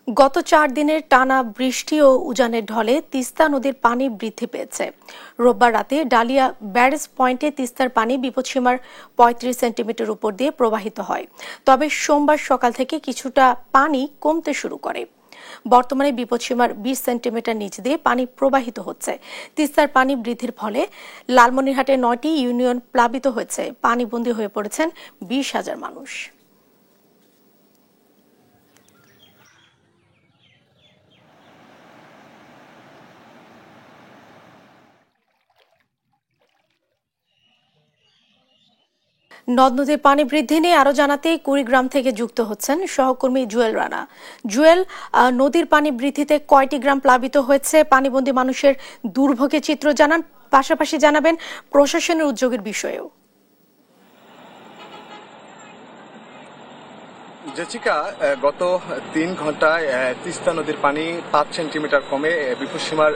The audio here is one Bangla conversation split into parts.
গত 4 দিনের টানা বৃষ্টি ও উজানের ঢলে তিস্তা নদীর পানি বৃদ্ধি পেয়েছে। রোববার রাতে ডালিয়া ব্যারেজ পয়েন্টে তিস্তার পানি বিপদসীমার 35 সেন্টিমিটার উপর দিয়ে প্রবাহিত হয়। তবে সোমবার সকাল থেকে কিছুটা পানি কমতে শুরু করে। বর্তমানে বিপদসীমার 20 সেন্টিমিটার নিচ দিয়ে পানি প্রবাহিত হচ্ছে। তিস্তার পানি বৃদ্ধির ফলে লালমনিরহাটে 9টি ইউনিয়ন প্লাবিত হয়েছে। পানিবন্দী হয়ে পড়েছেন 20,000 মানুষ। নদ নদীর পানি বৃদ্ধি নিয়ে আরো জানাতে কুড়িগ্রাম থেকে যুক্ত হচ্ছেন সহকর্মী জুয়েল রানা। জুয়েল, নদীর পানি বৃদ্ধিতে কয়টি গ্রাম প্লাবিত হয়েছে, পানিবন্দী মানুষের দুর্ভোগের চিত্র জানান, পাশাপাশি জানাবেন প্রশাসনের উদ্যোগের বিষয়েও। জেসিকা, গত 3 ঘন্টায় তিস্তা নদীর পানি 5 সেন্টিমিটার কমে বিপদসীমার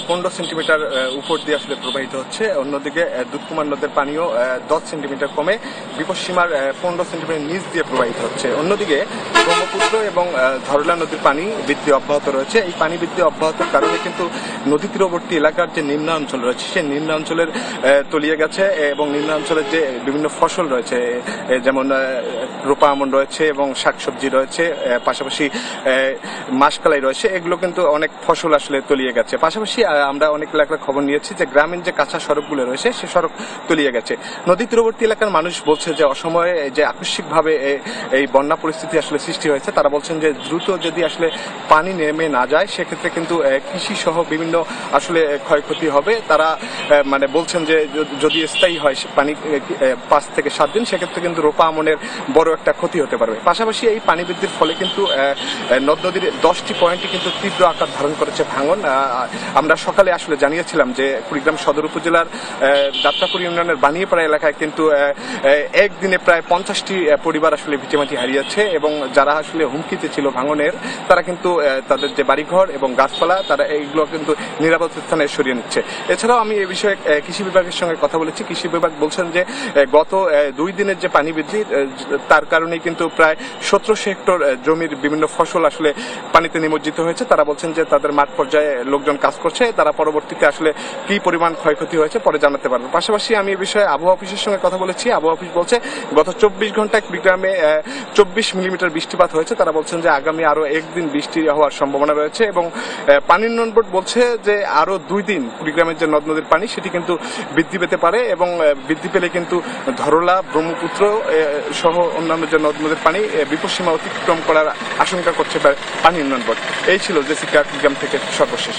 15 সেন্টিমিটার উপর দিয়ে আসলে প্রবাহিত হচ্ছে। অন্যদিকে দুধকুমার নদের পানিও 10 সেন্টিমিটার কমে বিপদসীমার 15 সেন্টিমিটার নিচ দিয়ে প্রবাহিত হচ্ছে। অন্যদিকে ব্রহ্মপুত্র এবং ধরলা নদীর পানি বৃদ্ধি অব্যাহত রয়েছে। এই পানি বৃদ্ধি অব্যাহতের কারণে কিন্তু নদী তীরবর্তী এলাকার যে নিম্নাঞ্চল রয়েছে সেই নিম্নাঞ্চলের তলিয়ে গেছে এবং নিম্নাঞ্চলের যে বিভিন্ন ফসল রয়েছে, যেমন রোপা আমন রয়েছে এবং শাকসবজি রয়েছে, পাশাপাশি মাসকালাই রয়েছে, এগুলো কিন্তু অনেক ফসল আসলে তলিয়ে গেছে। পাশাপাশি আমরা অনেক এলাকার খবর নিয়েছি যে গ্রামীণ যে কাঁচা সড়কগুলো রয়েছে সে সড়ক তলিয়ে গেছে। নদী তীরবর্তী এলাকার মানুষ বলছে যে অসময়ে যে আকস্মিকভাবে এই বন্যা পরিস্থিতি আসলে সৃষ্টি হয়েছে। তারা বলছেন যে দ্রুত যদি আসলে পানি নেমে না যায় সেক্ষেত্রে কিন্তু কৃষি সহ বিভিন্ন আসলে ক্ষয়ক্ষতি হবে। তারা মানে বলছেন যে যদি স্থায়ী হয় পানি 5 থেকে 7 দিন, সেক্ষেত্রে কিন্তু রোপা আমনের বড় একটা ক্ষতি হতে পারবে। পাশাপাশি এই পানি বৃদ্ধির ফলে কিন্তু নদ নদীর 10টি পয়েন্টে কিন্তু তীব্র আকার ধারণ করেছে ভাঙন। আমরা সকালে আসলে জানিয়েছিলাম যে কুড়িগ্রাম সদর উপজেলার যাত্রাপুর ইউনিয়নের বানিয়াপাড়া এলাকায় কিন্তু একদিনে প্রায় 50টি পরিবার আসলে ভিটেমাটি হারিয়েছে এবং যারা আসলে হুমকিতে ছিল ভাঙনের তারা কিন্তু তাদের যে বাড়িঘর এবং গাছপালা তারা এইগুলো কিন্তু নিরাপদ স্থানে সরিয়ে নিচ্ছে। এছাড়াও আমি এই বিষয়ে কৃষি বিভাগের সঙ্গে কথা বলেছি। কৃষি বিভাগ বলছেন যে গত 2 দিনের যে পানি বৃদ্ধি তার কারণে কিন্তু প্রায় 1700 হেক্টর জমির বিভিন্ন ফসল আসলে পানিতে নিমজ্জিত হয়েছে। তারা বলছেন যে তাদের মাঠ পর্যায়ে লোকজন কাজ করছে, তারা পরবর্তীতে আসলে কি পরিমাণ ক্ষয়ক্ষতি হয়েছে পরে জানাতে পারবে। পাশাপাশি আমি এই বিষয়ে আবহাওয়া অফিসের সঙ্গে কথা বলেছি। আবহাওয়া অফিস বলছে গত 24 ঘন্টায় কুড়িগ্রামে 24 মিলিমিটার বৃষ্টিপাত হয়েছে। তারা বলছেন যে আগামী আরো একদিন বৃষ্টি হওয়ার সম্ভাবনা রয়েছে এবং পানি উন্নয়ন বোর্ড বলছে যে আরো 2 দিন কুড়িগ্রামের যে নদ নদীর পানি সেটি কিন্তু বৃদ্ধি পেতে পারে এবং বৃদ্ধি পেলে কিন্তু ধরলা, ব্রহ্মপুত্র সহ অন্যান্য যে নদ নদীর পানি বিপদসীমা অতিক্রম করার আশঙ্কা করছে পানি উন্নয়ন বোর্ড। এই ছিল জেসিকা কুড়িগ্রাম থেকে সর্বশেষ।